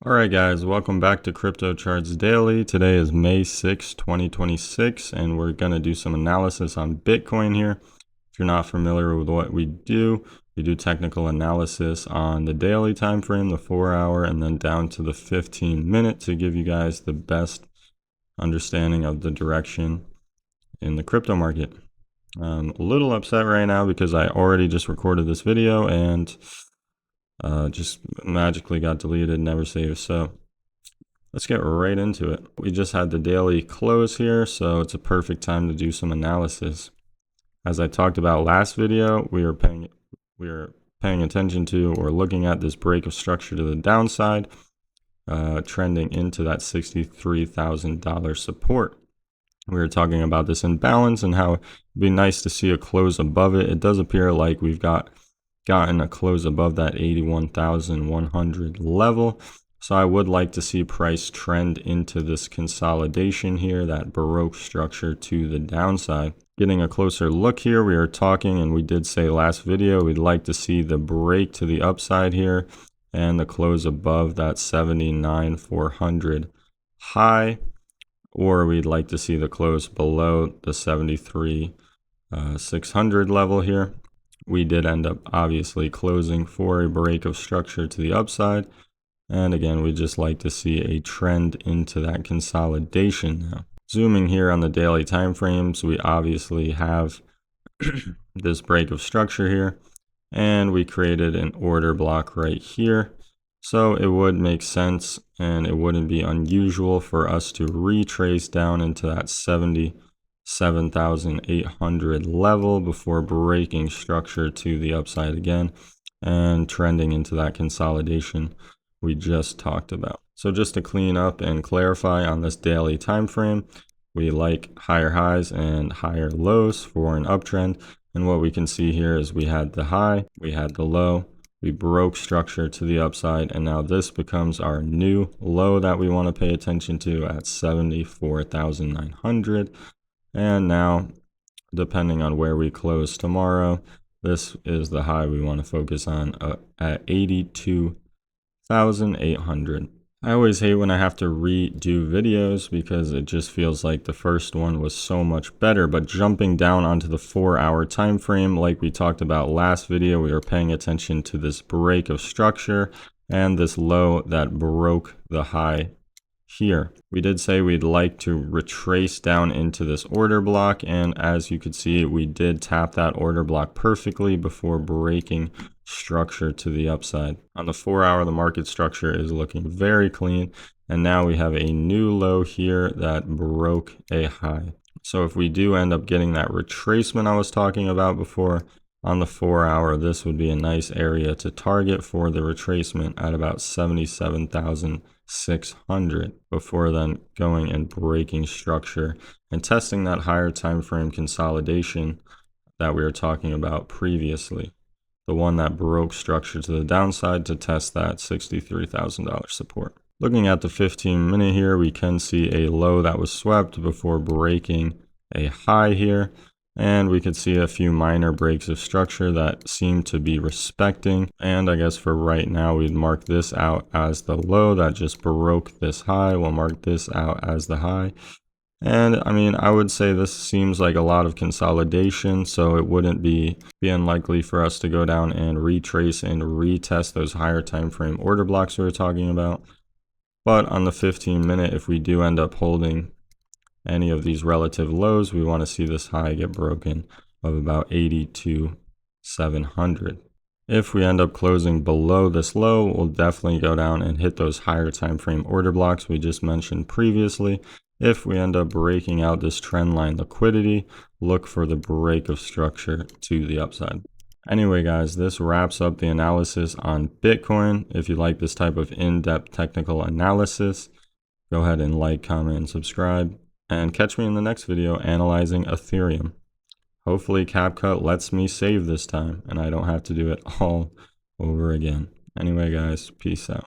Alright guys, welcome back to Crypto Charts Daily. Today is May 6, 2026, and we're going to do some analysis on Bitcoin here. If you're not familiar with what we do technical analysis on the daily time frame, the 4-hour, and then down to the 15-minute to give you guys the best understanding of the direction in the crypto market. I'm a little upset right now because I already just recorded this video and just magically got deleted, never saved. So let's get right into it. We just had the daily close here, so it's a perfect time to do some analysis. As I talked about last video, we are paying attention to or looking at this break of structure to the downside, trending into that $63,000 support. We were talking about this imbalance and how it'd be nice to see a close above it. It does appear like we've gotten a close above that 81,100 level. So I would like to see price trend into this consolidation here, that Baroque structure to the downside. Getting a closer look here, we are talking, and we did say last video, we'd like to see the break to the upside here and the close above that 79,400 high, or we'd like to see the close below the 73,600 level here. We did end up obviously closing for a break of structure to the upside. And again, we just like to see a trend into that consolidation now. Zooming here on the daily time frames, we obviously have this break of structure here, and we created an order block right here. So it would make sense and it wouldn't be unusual for us to retrace down into that 77,800 level before breaking structure to the upside again and trending into that consolidation we just talked about. So just to clean up and clarify on this daily time frame, we like higher highs and higher lows for an uptrend. And what we can see here is we had the high, we had the low, we broke structure to the upside, and now this becomes our new low that we want to pay attention to at 74,900. And now, depending on where we close tomorrow, this is the high we want to focus on at 82,800. I always hate when I have to redo videos because it just feels like the first one was so much better. But jumping down onto the 4-hour time frame, like we talked about last video, we were paying attention to this break of structure and this low that broke the high here. We did say we'd like to retrace down into this order block, and as you could see, we did tap that order block perfectly before breaking structure to the upside. On the 4-hour, the market structure is looking very clean, and now we have a new low here that broke a high. So if we do end up getting that retracement I was talking about before on the 4-hour, this would be a nice area to target for the retracement at about 77,600 before then going and breaking structure and testing that higher time frame consolidation that we were talking about previously, the one that broke structure to the downside to test that $63,000 support. Looking at the 15-minute here, we can see a low that was swept before breaking a high here. And we could see a few minor breaks of structure that seem to be respecting. And I guess for right now, we'd mark this out as the low that just broke this high. We'll mark this out as the high. And I mean, I would say this seems like a lot of consolidation, so it wouldn't be unlikely for us to go down and retrace and retest those higher time frame order blocks we were talking about. But on the 15-minute, if we do end up holding any of these relative lows, we want to see this high get broken of about 82,700. If we end up closing below this low, we'll definitely go down and hit those higher time frame order blocks we just mentioned previously. If we end up breaking out this trend line liquidity, look for the break of structure to the upside. Anyway guys, this wraps up the analysis on Bitcoin. If you like this type of in-depth technical analysis, go ahead and like, comment, and subscribe. And catch me in the next video analyzing Ethereum. Hopefully CapCut lets me save this time and I don't have to do it all over again. Anyway guys, peace out.